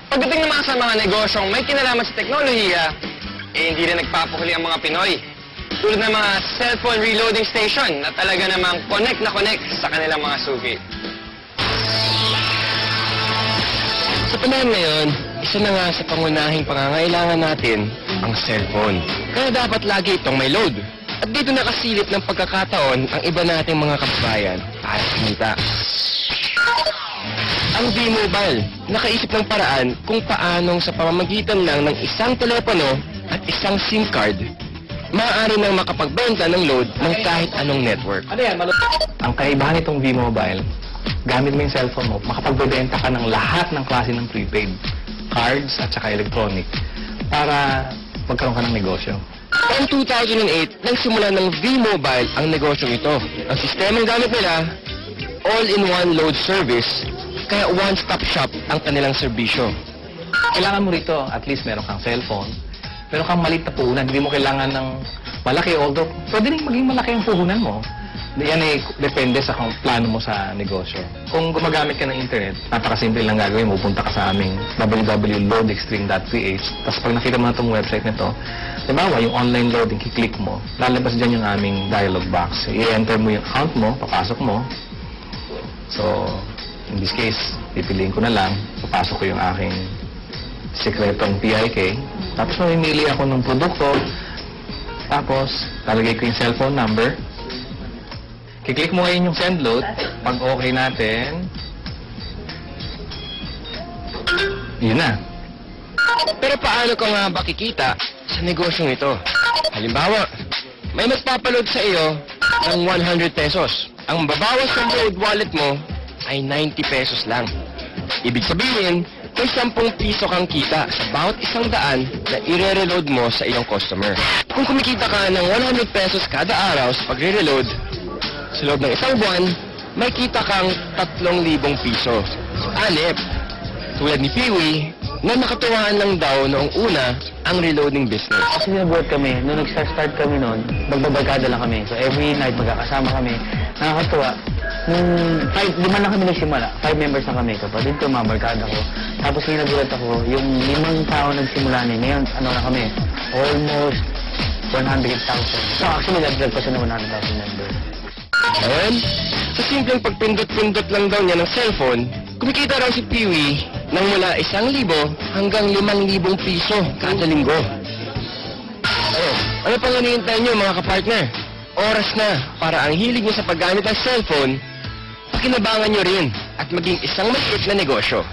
Pagdating naman sa mga negosyong may kinalaman sa teknolohiya, hindi rin nagpapahuli ang mga Pinoy. Tulad ng mga cellphone reloading station na talaga namang connect na connect sa kanilang mga suki. Sa panahon ngayon, isa na nga sa pangunahing pangangailangan natin ang cellphone. Kaya dapat lagi itong may load. At dito nakasilip ng pagkakataon ang iba nating mga kababayan para kumita. Ang V-Mobile, nakaisip ng paraan kung paanong sa pamamagitan lang ng isang telepono at isang SIM card, maaari nang makapagbenta ng load ng kahit anong network. Ang kaibahan nitong V-Mobile, gamit mo yung cellphone mo, makapagbebenta ka ng lahat ng klase ng prepaid, cards at saka electronic, para magkaroon ka ng negosyo. Taong 2008, nagsimula ng V-Mobile ang negosyong ito. Ang sistemang gamit nila, all-in-one load service, kaya one-stop shop ang kanilang serbisyo. Kailangan mo rito, at least meron kang cellphone, meron kang maliit na puhunan, hindi mo kailangan ng malaki, although pwede rin maging malaki ang puhunan mo. Yan ay depende sa plano mo sa negosyo. Kung gumagamit ka ng internet, napakasimple lang gagawin mo. Punta ka sa aming www.loadextreme.ph. Tapos pag nakita mo na itong website nito, diba, yung online loading, kiklik mo, lalabas dyan yung aming dialog box. I-enter mo yung account mo, papasok mo. So, in this case, pipiliin ko na lang, papasok ko yung aking sekretong PIK. Tapos mamimili ako ng produkto. Tapos, lalagay ko yung cellphone number. Kiklik mo ngayon yung send load. Pag okay natin, yun na. Pero paano ka nga ba kikita sa negosyong ito? Halimbawa, may magpapaload sa iyo ng 100 pesos. Ang babawas ng load wallet mo ay 90 pesos lang. Ibig sabihin, may 10 piso kang kita sa bawat 100 na i-reload mo sa iyong customer. Kung kumikita ka ng 100 pesos kada araw sa pagre-reload, sa loob ng isang buwan, may kita kang 3,000 piso. Anip, tulad ni Peewee, na nakatuwaan lang daw noong una ang reloading business. Kasi nabuhat kami, nung nag-start kami noon, magbabarkada lang kami. So every night magkakasama kami. Nakakatuwa. Nung 5 lang kami nagsimula, 5 members na kami. Kapatid ko, mga barkada ko. Tapos yung nagulat ako, yung 5 tao nagsimula niya. Ngayon, ano na kami, almost 100,000. So actually, nag-drag pa siya ng 100,000 members. Ngayon, sa simpleng pagpindot-pindot lang daw niya ng cellphone, kumikita raw si Peewee ng mula 1,000 hanggang 5,000 piso kada linggo. Ano pang hinihintay niyo mga kapartner? Oras na para ang hilig niyo sa paggamit ng cellphone, pakinabangan niyo rin at maging isang maliit na negosyo.